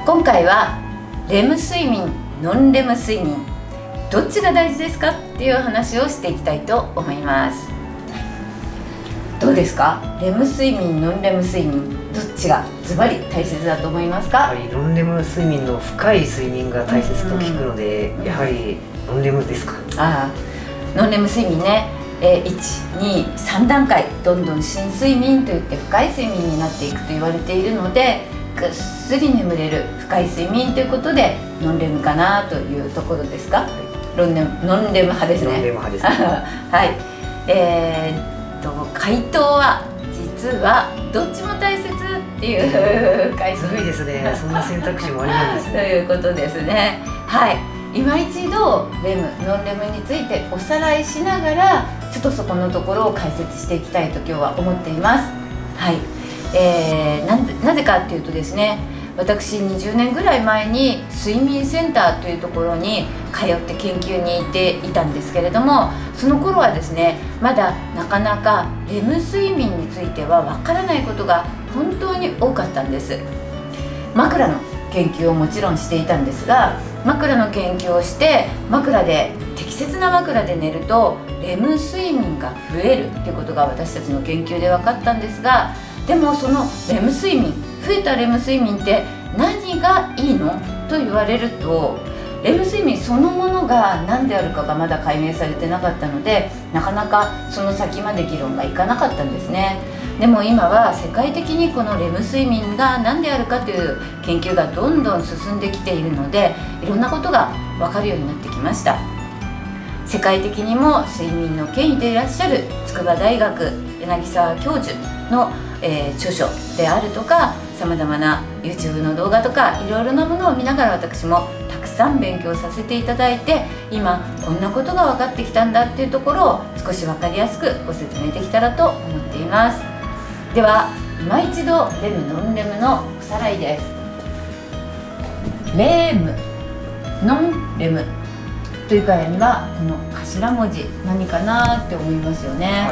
今回はレム睡眠、ノンレム睡眠どっちが大事ですかっていう話をしていきたいと思います。どうですか？レム睡眠、ノンレム睡眠どっちがズバリ大切だと思いますか？やはりノンレム睡眠の深い睡眠が大切と聞くので、やはりノンレムですか？ノンレム睡眠ね、1、2、3段階どんどん深睡眠といって深い睡眠になっていくと言われているので、ぐっすり眠れる深い睡眠ということでノンレムかなというところですか？ノンレム派ですね。ノンレム派ですね。はい。回答は実はどっちも大切っていう回答。ずるいですね。そんな選択肢もありなんですね。ということですね。はい。今一度レム、ノンレムについておさらいしながら、ちょっとそこのところを解説していきたいと今日は思っています。はい。なぜかっていうとですね、私20年ぐらい前に睡眠センターというところに通って研究に行っていたんですけれども、その頃はですね、まだなかなかレム睡眠についてはわからないことが本当に多かったんです。枕の研究をもちろんしていたんですが、枕の研究をして適切な枕で寝るとレム睡眠が増えるっていうことが私たちの研究で分かったんですが、でもそのレム睡眠、増えたレム睡眠って何がいいのと言われると、レム睡眠そのものが何であるかがまだ解明されてなかったので、なかなかその先まで議論がいかなかったんですね。でも今は世界的にこのレム睡眠が何であるかという研究がどんどん進んできているので、いろんなことが分かるようになってきました。世界的にも睡眠の権威でいらっしゃる筑波大学柳沢教授の著書であるとか、さまざまな YouTube の動画とかいろいろなものを見ながら私もたくさん勉強させていただいて、今こんなことが分かってきたんだっていうところを少し分かりやすくご説明できたらと思っています。では今一度レム・ノンレムのおさらいです。レム、ノンレムというからにはこの頭文字何かなって思いますよね。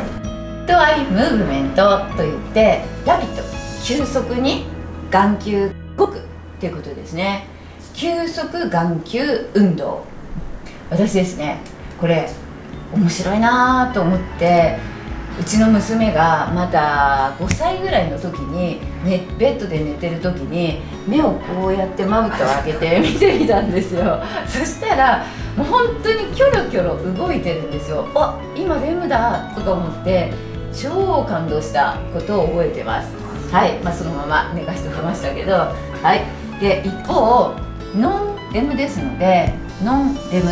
とアイムーブメントといってラピッド、急速に眼球動くということですね。急速眼球運動、私ですね、これ面白いなと思って、うちの娘がまだ5歳ぐらいの時に、ベッドで寝てる時に目をこうやってまぶたを開けて見てみたんですよ。そしたらもう本当にキョロキョロ動いてるんですよ。あ、今レムだとか思って超感動したことを覚えてます。はい、そのまま寝かしておきましたけど、はい。で一方ノンレムですので、ノンレム、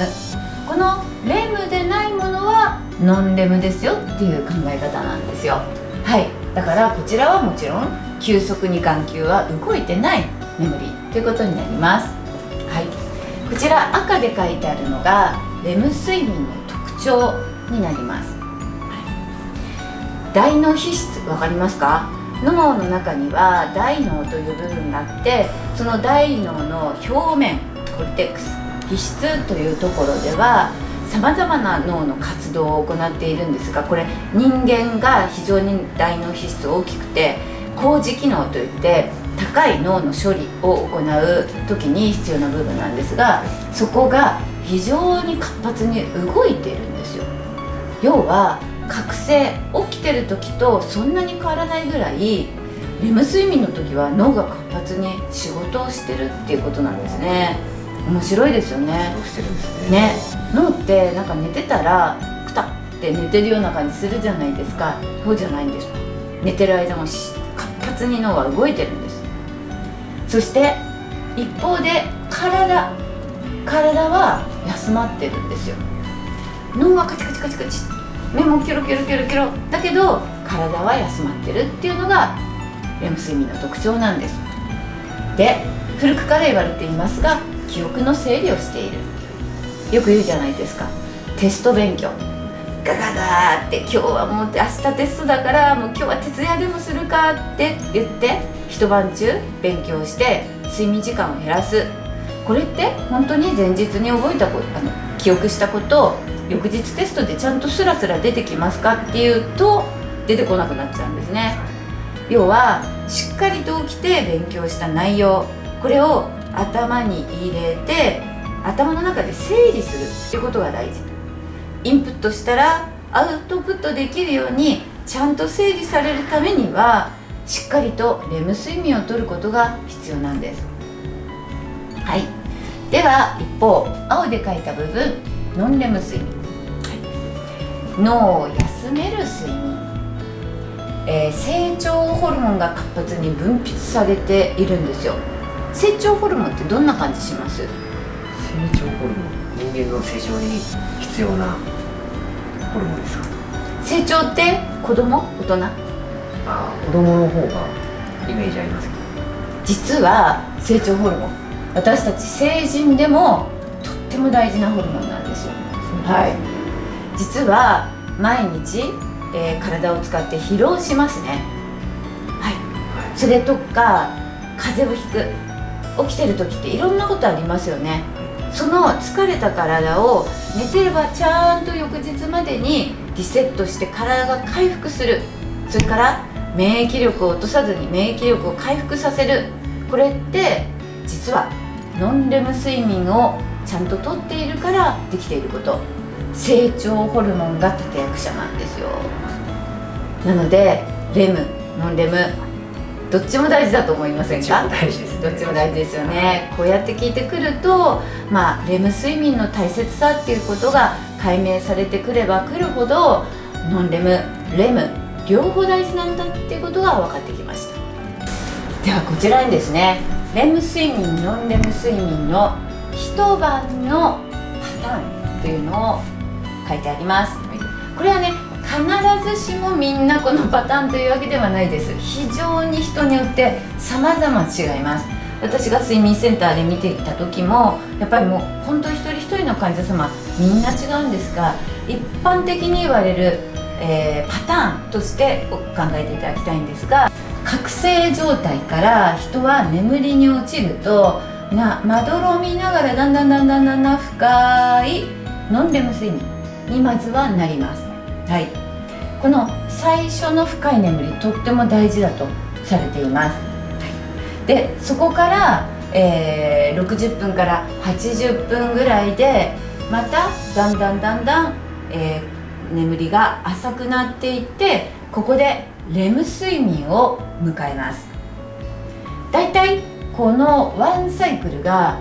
このレムでないものはノンレムですよっていう考え方なんですよ。はい、だからこちらはもちろん急速に眼球は動いてない眠りということになります。はい、こちら赤で書いてあるのがレム睡眠の特徴になります。大脳皮質、わかりますか？脳の中には大脳という部分があって、その大脳の表面コルテックス、皮質というところではさまざまな脳の活動を行っているんですが、これ人間が非常に大脳皮質大きくて高次機能といって高い脳の処理を行う時に必要な部分なんですが、そこが非常に活発に動いているんですよ。要は覚醒、起きてる時とそんなに変わらないぐらいレム睡眠の時は脳が活発に仕事をしてるっていうことなんですね。面白いですよね。どうしてるんですね。脳ってなんか寝てたらクタって寝てるような感じするじゃないですか。そうじゃないんです。寝てる間も活発に脳は動いてるんです。そして一方で体は休まってるんですよ。脳はカチカチカチカチ、目もキョロキョロキョロキョロだけど体は休まってるっていうのがレム睡眠の特徴なんです。で、古くから言われていますが、記憶の整理をしている、よく言うじゃないですか。テスト勉強ガガガーって、今日はもう明日テストだからもう今日は徹夜でもするかって言って一晩中勉強して睡眠時間を減らす。これって本当に前日に覚えたこと、記憶したことを翌日テストでちゃんとスラスラ出てきますかっていうと出てこなくなっちゃうんですね。要はしっかりと起きて勉強した内容、これを頭に入れて頭の中で整理するっていうことが大事。インプットしたらアウトプットできるようにちゃんと整理されるためにはしっかりとレム睡眠をとることが必要なんです。はい、では一方青で書いた部分ノンレム睡眠、脳を休める睡眠、成長ホルモンが活発に分泌されているんですよ。成長ホルモンってどんな感じします？成長ホルモン、人間の成長に必要なホルモンですか？成長って子供、大人？子供の方がイメージありますけど、実は成長ホルモン、私たち成人でもとっても大事なホルモンなんですよ。はい、実は毎日、体を使って疲労しますね。はい、それとか風邪をひく、起きてる時っていろんなことありますよね。その疲れた体を寝てればちゃんと翌日までにリセットして体が回復する。それから免疫力を落とさずに免疫力を回復させる。これって実はノンレム睡眠をちゃんととっているからできていること。成長ホルモンが立役者なんですよ。なのでレム、ノンレムどっちも大事だと思いませんか？どっちも大事ですね。どっちも大事ですよね。こうやって聞いてくると、レム睡眠の大切さっていうことが解明されてくればくるほどノンレム、レム両方大事なんだっていうことが分かってきました。ではこちらにですね、レム睡眠、ノンレム睡眠の一晩のパターンというのを書いてあります。これはね、必ずしもみんなこのパターンというわけではないです。非常に人によって様々違います。私が睡眠センターで見ていた時もやっぱりもう本当一人一人の患者様みんな違うんですが、一般的に言われる、パターンとして考えていただきたいんですが、覚醒状態から人は眠りに落ちるとまどろみながらだんだん深いノンレム睡眠にまずはなります。はい、この最初の深い眠りとっても大事だとされています。でそこから、60分から80分ぐらいでまただんだん、眠りが浅くなっていって、ここでレム睡眠を迎えます。だいたいこのワンサイクルが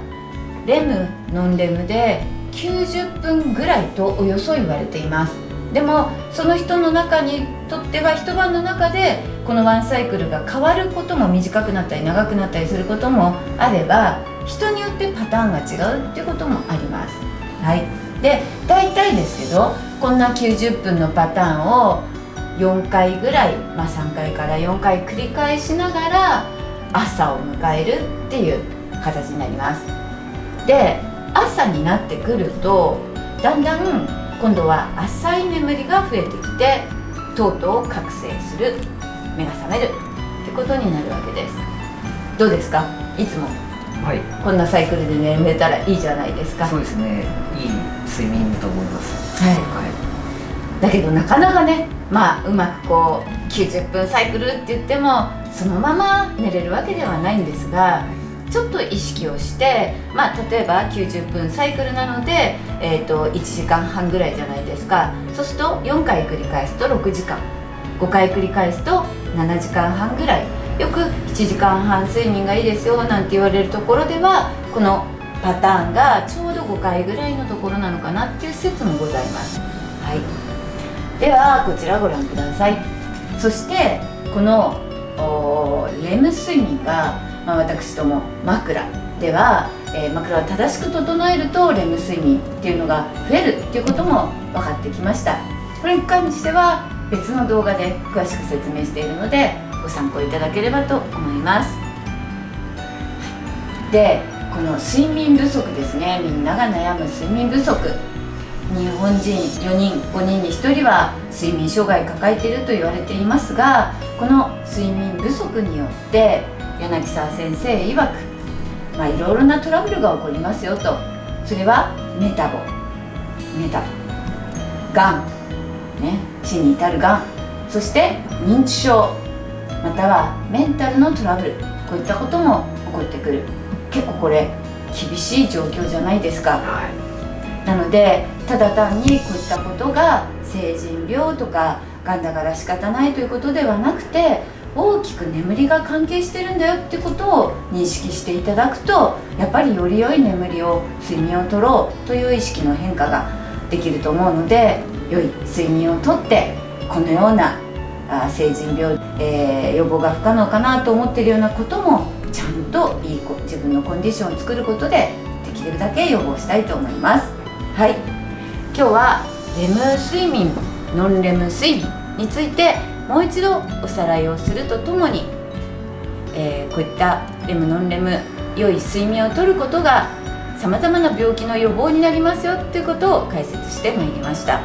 レム、ノンレムで90分ぐらいとおよそ言われています。でもその人の中にとっては一晩の中でこのワンサイクルが変わることも、短くなったり長くなったりすることもあれば、人によってパターンが違うっていうこともあります。はい、で大体ですけどこんな90分のパターンを4回ぐらい、3回から4回繰り返しながら朝を迎えるっていう形になります。で朝になってくるとだんだん今度は浅い眠りが増えてきて、とうとう覚醒する、目が覚めるってことになるわけです。どうですか？いつも、はい、こんなサイクルで眠れたらいいじゃないですか。そうですね、いい睡眠だと思います。はい、だけどなかなかね、うまくこう90分サイクルって言ってもそのまま寝れるわけではないんですが、ちょっと意識をして、例えば90分サイクルなので、1時間半ぐらいじゃないですか。そうすると4回繰り返すと6時間、5回繰り返すと7時間半ぐらい、よく7時間半睡眠がいいですよなんて言われるところでは、このパターンがちょうど5回ぐらいのところなのかなっていう説もございます。はい、ではこちらご覧ください。そしてこのレム睡眠が、私ども枕では、枕を正しく整えるとレム睡眠っていうのが増えるっていうことも分かってきました。これに関しては別の動画で詳しく説明しているのでご参考いただければと思います。でこの睡眠不足ですね、みんなが悩む睡眠不足、日本人4人5人に1人は睡眠障害を抱えていると言われていますが、この睡眠不足によって柳沢先生曰く、いろいろなトラブルが起こりますよと。それはメタボ、がん、死に至るがん、そして認知症、またはメンタルのトラブル、こういったことも起こってくる。結構これ厳しい状況じゃないですか。はい、なのでただ単にこういったことが成人病とかがんだから仕方ないということではなくて、大きく眠りが関係してるんだよってことを認識していただくと、やっぱりより良い眠りを、睡眠をとろうという意識の変化ができると思うので、良い睡眠をとってこのような成人病、予防が不可能かなと思っているようなこともちゃんと自分のコンディションを作ることでできるだけ予防したいと思います。はい、今日はレム睡眠、ノンレム睡眠についてもう一度おさらいをするとともに、こういったレムノンレム、良い睡眠をとることがさまざまな病気の予防になりますよっていうことを解説してまいりました。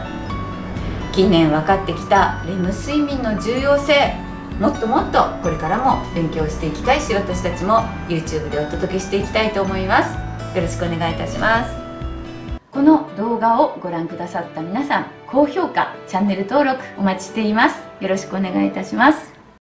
近年分かってきたレム睡眠の重要性、もっともっとこれからも勉強していきたいし、私たちも YouTube でお届けしていきたいと思います。よろしくお願いいたします。この動画をご覧くださった皆さん、高評価、チャンネル登録お待ちしています。よろしくお願いいたします。